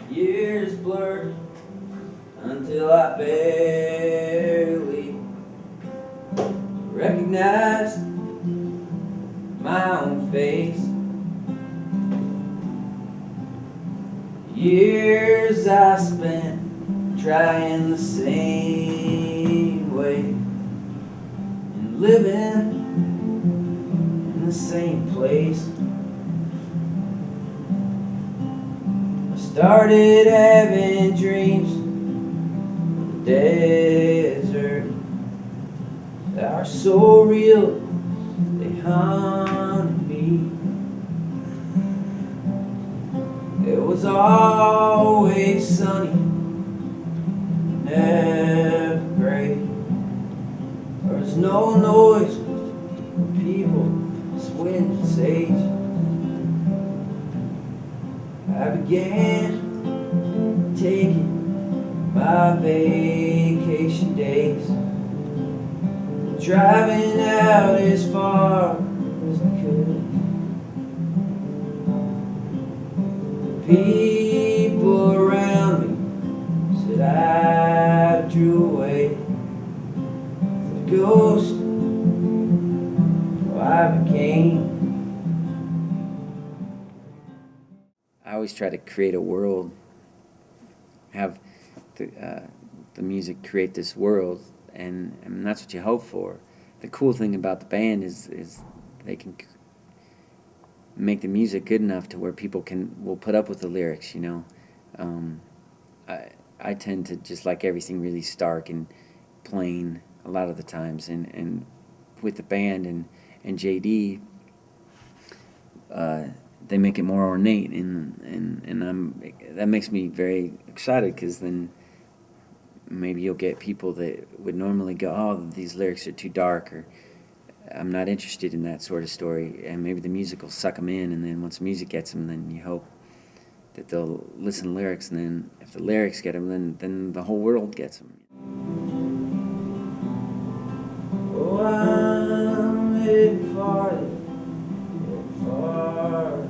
Years blurred until I barely recognized my own face. Years I spent trying the same way and living in the same place. I started having dreams of the desert that are so real they haunt me. It was always sunny, never gray. There was no noise from people, just wind and sage. I began taking my vacation days, driving out as far as I could. People around me said I drew away the ghost, so I became. I always try to create a world, have the music create this world, and that's what you hope for. The cool thing about the band is they can make the music good enough to where people will put up with the lyrics, you know. I tend to just like everything really stark and plain a lot of the times, and with the band and JD, they make it more ornate, and that makes me very excited, because then maybe you'll get people that would normally go, oh, these lyrics are too dark, or I'm not interested in that sort of story, and maybe the music will suck them in, and then once the music gets them, then you hope that they'll listen to lyrics, and then if the lyrics get them, then the whole world gets them. Oh, I'm heading farther, farther,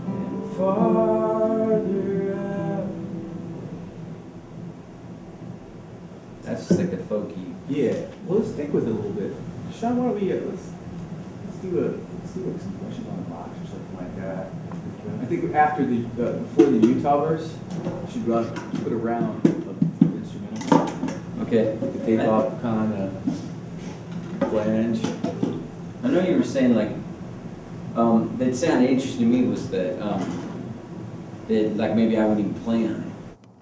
and farther out. That's just like the folky. Yeah, well, let's stick with it a little bit. Sean, why don't we let's do like some questions on the box or something like that. I think after before the Utah verse, we should put a round of instrumental. Okay. The K-pop kind of flange. I know you were saying like that sounded interesting to me was that like maybe I wouldn't even play on it.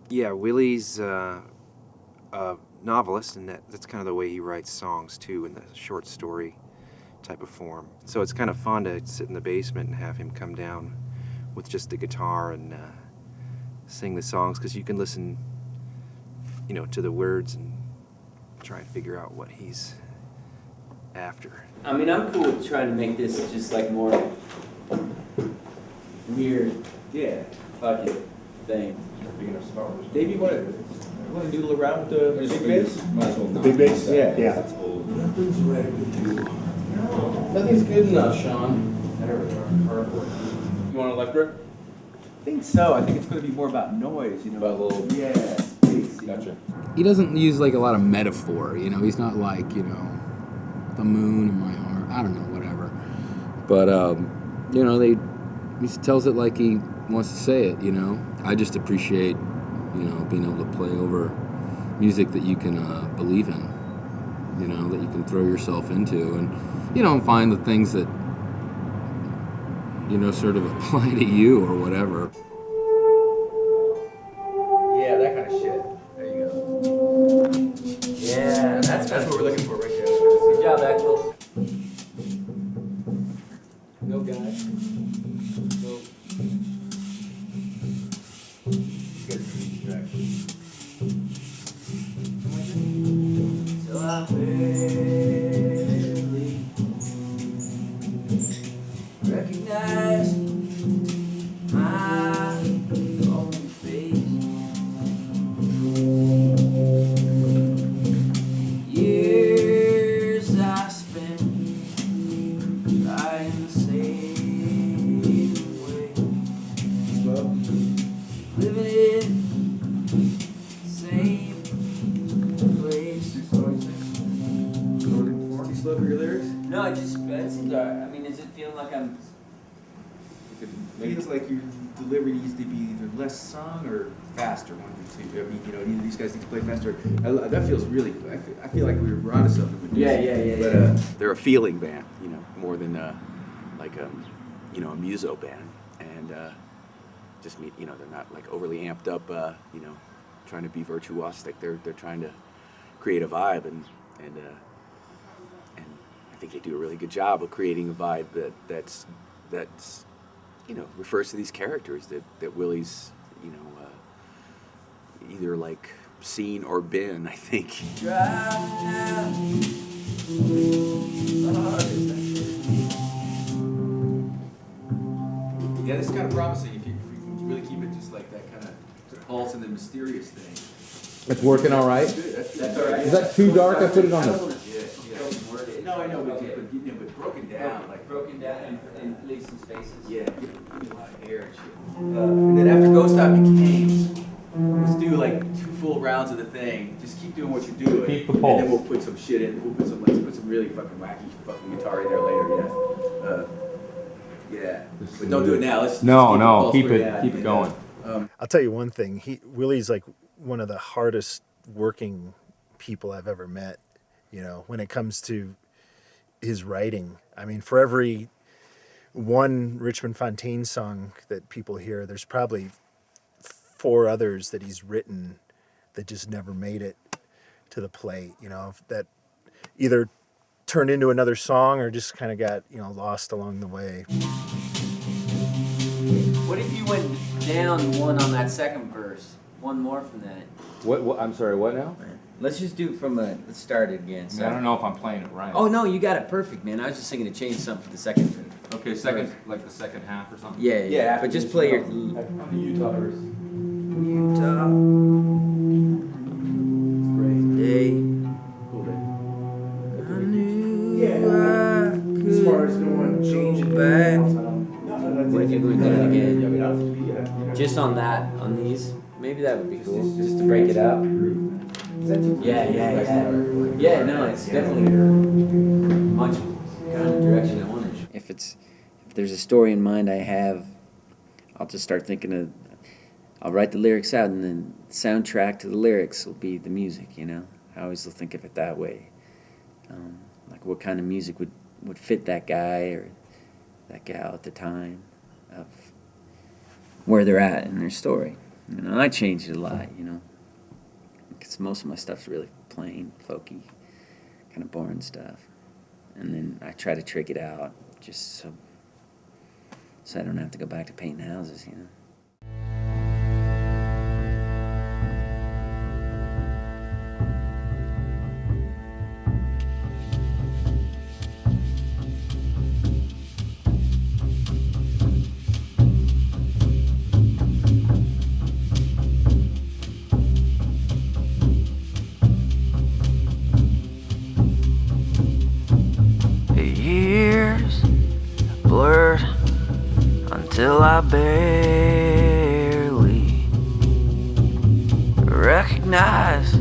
Yeah, Willie's a novelist, and that's kind of the way he writes songs too, in the short story type of form. So it's kind of fun to sit in the basement and have him come down with just the guitar and sing the songs, because you can listen, you know, to the words and try and figure out what he's after. I mean, I'm cool with trying to make this just like more weird, Yeah. fucking thing. Dave, you want to doodle around with the big bass? Might as well not. Big bass? Yeah. That's old. Nothing's right with you. Nothing's good enough, Sean. There we are. Cardboard. You want electric? I think so. I think it's going to be more about noise, you know. About a little. Yeah. Bass, Gotcha. He doesn't use like a lot of metaphor, you know. He's not like, you know, the moon in my heart. I don't know, whatever. But you know, he tells it like he wants to say it, you know. I just appreciate, you know, being able to play over music that you can believe in, you know, that you can throw yourself into, and, you know, find the things that, you know, sort of apply to you or whatever. Yeah, that kind of shit. There you go. Yeah, that's what we're looking for right there. Good job, Axel. No guy. No. Good track. Till I barely recognize my feels like your delivery needs to be either less sung or faster. One of the two. I mean, you know, either these guys need to play faster. That feels really. I feel like we're onto something with this. Yeah. But they're a feeling band, you know, more than like you know, a muso band, and just you know, they're not like overly amped up, you know, trying to be virtuosic. They're trying to create a vibe, and I think they do a really good job of creating a vibe that's you know, refers to these characters that Willie's, you know, either like seen or been, I think. Yeah, this is kind of promising if you really keep it just like that kind of pulse and the mysterious thing. It's working all right. That's all right. Is that too dark? I put it on the. No, I know, but broken down, like Broken down and leave some spaces. yeah, give me a lot of air and shit. And then after Ghost Stop became, let's do like 2 full rounds of the thing. Just keep doing what you're doing. Keep the And pulse. then we'll put some shit in. Let's put some really fucking wacky fucking guitar in there later. Yeah. But don't do it now. Let's No, keep keep the pulse it, keep it going. I'll tell you one thing. Willie's like one of the hardest working people I've ever met. You know, when it comes to his writing. I mean, for every one Richmond Fontaine song that people hear, there's probably 4 others that he's written that just never made it to the plate. You know, that either turned into another song or just kind of got, you know, lost along the way. What if you went down one on that second verse? One more from that. What? I'm sorry. What now? Let's just do it from let's start it again. I don't know if I'm playing it right. Oh no, you got it perfect, man. I was just thinking to change something for the second verse. Okay, second, like the second half or something. Yeah. But just play your on the Utah verse. Utah Great. day. Cool day. I knew Yeah. I could As far as going changing go back. What if you were doing it again? Yeah, I mean, I don't have to be, Just on that, on these. Maybe that would be cool. Just to break it up. Is that too Yeah. Yeah, no, it's definitely much kind of direction I wanted. If there's a story in mind I have, I'll just start thinking of. I'll write the lyrics out, and then the soundtrack to the lyrics will be the music. You know, I always will think of it that way. Like what kind of music would fit that guy or that gal at the time of where they're at in their story. You know, and I change it a lot. You know. Because most of my stuff's really plain, folky, kind of boring stuff. And then I try to trick it out just so I don't have to go back to painting houses, you know. Years blurred until I barely recognize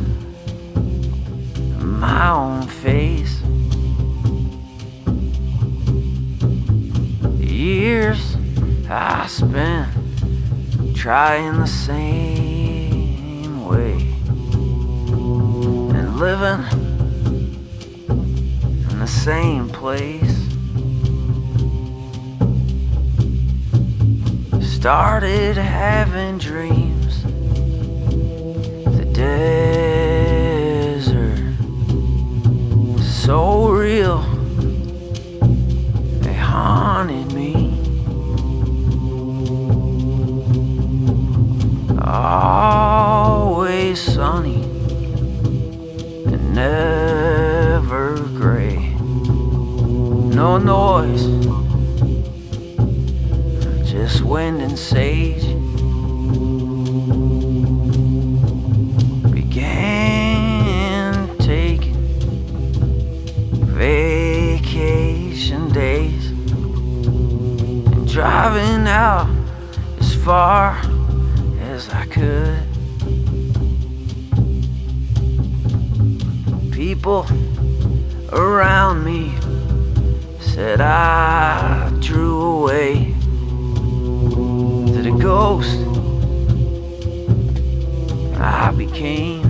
my own face. Years I spent trying the same way and living in the same place. Started having dreams. The desert, so real, they haunted me. Always sunny and never gray. No noise, just wind and sage. Began taking vacation days and driving out as far as I could. People around me said I drew away, ghost I became.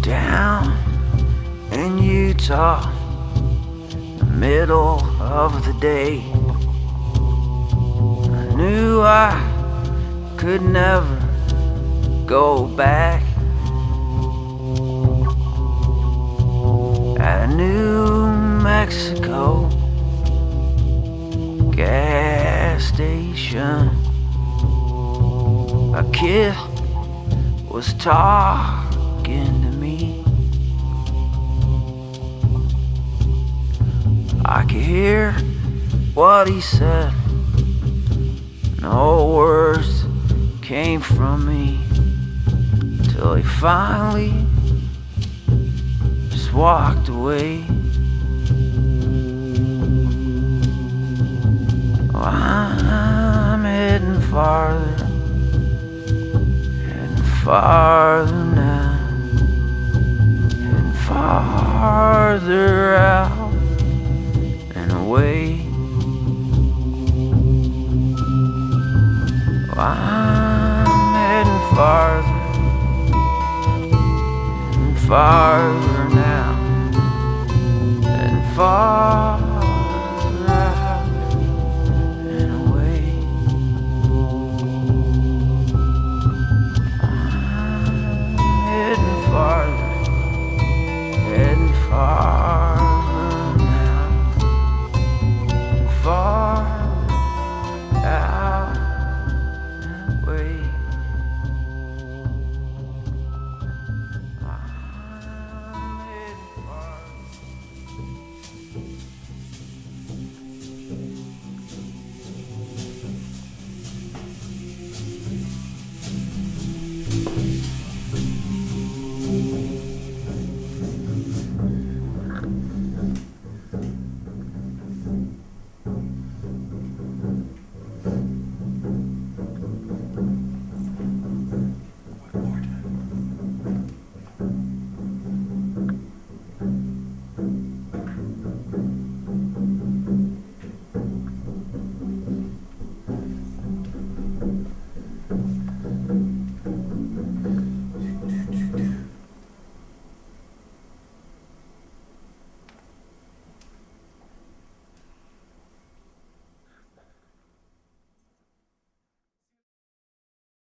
Down in Utah, the middle of the day, I knew I could never go back. At a New Mexico gas station, a kid was talking to me. I could hear what he said. No words came from me till he finally just walked away. Oh, I'm heading farther now, and farther out and away. Oh, I'm heading farther and farther now, and far